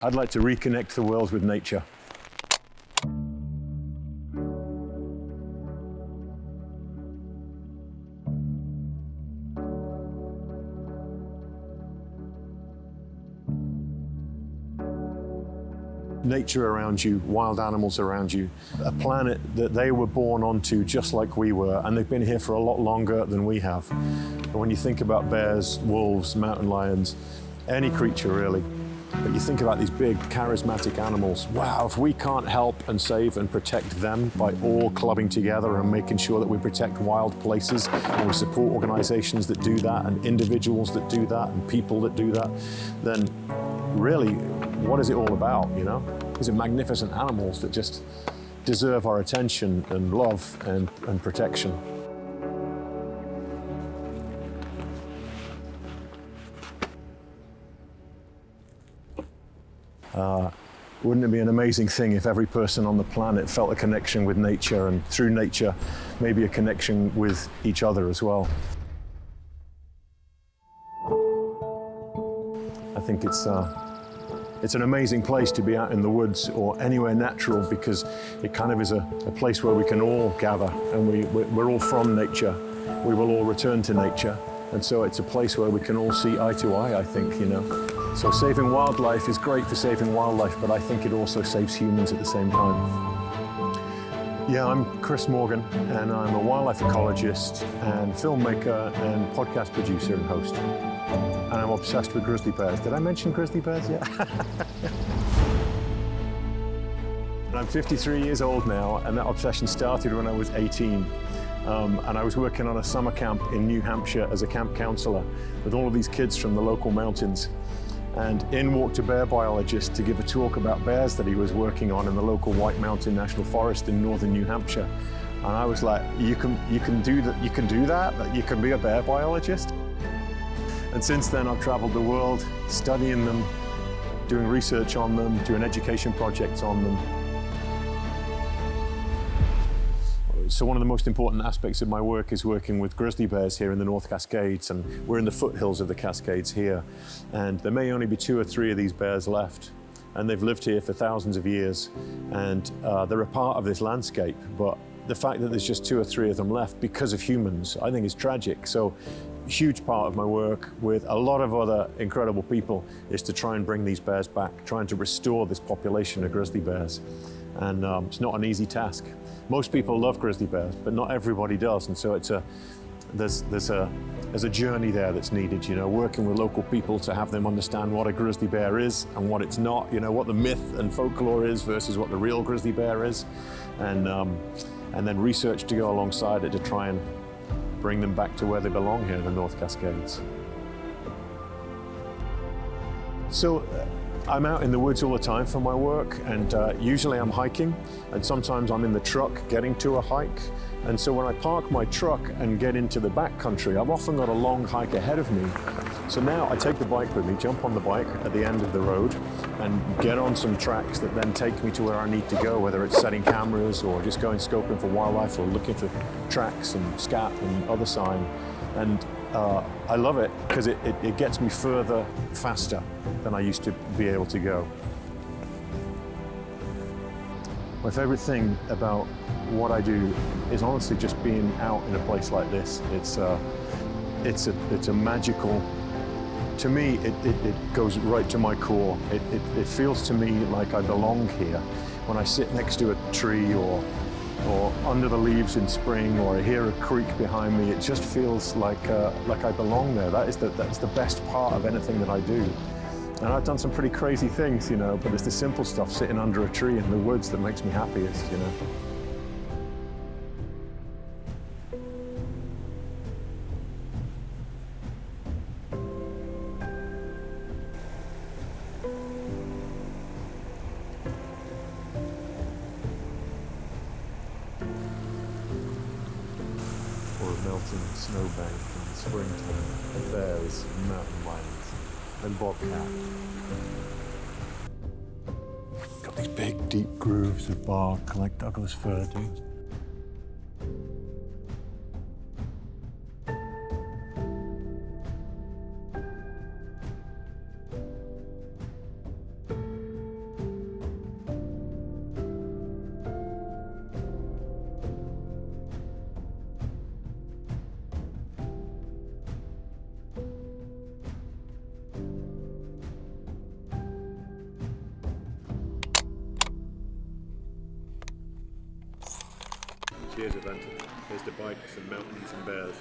I'd like to reconnect the world with nature. Nature around you, wild animals around you, a planet that they were born onto just like we were, and they've been here for a lot longer than we have. And when you think about bears, wolves, mountain lions, any creature really, but you think about these big charismatic animals, wow, if we can't help and save and protect them by all clubbing together and making sure that we protect wild places and we support organizations that do that and individuals that do that and people that do that, then really, what is it all about, you know? These are magnificent animals that just deserve our attention and love and protection. Wouldn't it be an amazing thing if every person on the planet felt a connection with nature, and through nature, maybe a connection with each other as well? I think it's an amazing place to be out in the woods or anywhere natural, because it kind of is a place where we can all gather, and we're all from nature. We will all return to nature. And so it's a place where we can all see eye to eye, I think, you know. So saving wildlife is great for saving wildlife, but I think it also saves humans at the same time. Yeah, I'm Chris Morgan, and I'm a wildlife ecologist and filmmaker and podcast producer and host. And I'm obsessed with grizzly bears. Did I mention grizzly bears yet? And I'm 53 years old now, and that obsession started when I was 18. And I was working on a summer camp in New Hampshire as a camp counselor with all of these kids from the local mountains. And in walked a bear biologist to give a talk about bears that he was working on in the local White Mountain National Forest in northern New Hampshire. And I was like, you can do that, you can be a bear biologist? And since then I've traveled the world studying them, doing research on them, doing education projects on them. So one of the most important aspects of my work is working with grizzly bears here in the North Cascades, and we're in the foothills of the Cascades here. And there may only be 2 or 3 of these bears left, and they've lived here for thousands of years, and they're a part of this landscape. But the fact that there's just 2 or 3 of them left because of humans, I think is tragic. So a huge part of my work with a lot of other incredible people is to try and bring these bears back, trying to restore this population of grizzly bears. And it's not an easy task. Most people love grizzly bears, but not everybody does. And so there's a journey there that's needed, you know, working with local people to have them understand what a grizzly bear is and what it's not, you know, what the myth and folklore is versus what the real grizzly bear is. And then research to go alongside it to try and bring them back to where they belong here in the North Cascades. So I'm out in the woods all the time for my work, and usually I'm hiking, and sometimes I'm in the truck getting to a hike. And so when I park my truck and get into the backcountry, I've often got a long hike ahead of me. So now I take the bike with me, jump on the bike at the end of the road, and get on some tracks that then take me to where I need to go, whether it's setting cameras or just going scoping for wildlife or looking for tracks and scat and other sign. And I love it because it gets me further faster than I used to be able to go. My favorite thing about what I do is honestly just being out in a place like this. It's a magical, to me, it goes right to my core. It feels to me like I belong here. When I sit next to a tree or under the leaves in spring, or I hear a creek behind me, it just feels like I belong there. That's the best part of anything that I do. And I've done some pretty crazy things, you know, but it's the simple stuff, sitting under a tree in the woods, that makes me happiest, you know. Or a melting snowbank in springtime, bears, mountain lions, and bobcat. Got these big, deep grooves of bark like Douglas fir do. Here's Aventon. Here's the bikes and mountains and bears.